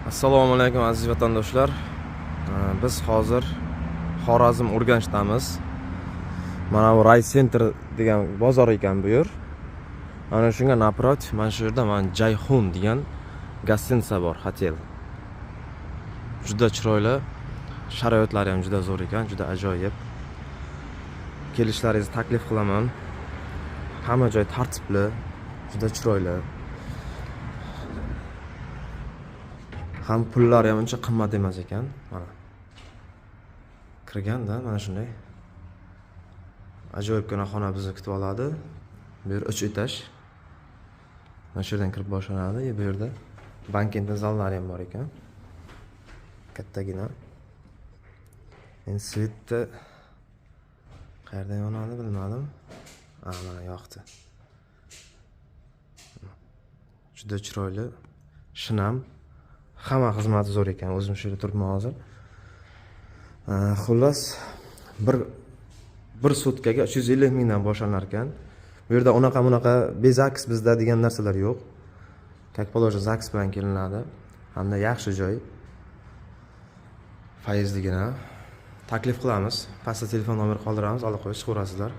Assalomu alaykum aziz vatandoshlar. Biz hozir Xorazm Urganchdamiz. Mana bu Ray Center degan bozor ekan bu yer. Ana shunga naprotiv mana shu yerda mana Jayxun degan gostinitsa bor, hotel. Juda chiroyli, sharoitlari ham juda zo'r ekan, juda ajoyib. Kelishlaringizni taklif qilaman. Hamma joy tartibli, juda chiroyli. Ham pullari ham uncha qimmat emas ekan. Mana kirganda mana shunday ajoyibgina xona bizni kutib oladi. Bu yer 3 etaj. Mana shu yerdan kirib boshlanadi. Bu yerda banketli zallari ham bor ekan. Kattagina. Endi svetda qayerdan yonadi bilmadim. Mana yoqdi. Juda chiroyli. Shinam. Hamma xizmati zo'r ekan. O'zim shu yerda turibman hozir. Xullas bir sutkaga 350 mingdan boshlanar ekan. Bu yerda unaqa bezaks bizda degan narsalar yo'q. Как положено, zaks bilan kelinadi. Hamda yaxshi joy. Faizligina taklif qilamiz. Pastda telefon nomeri qoldiramiz, aloqaga chiqaverasizlar.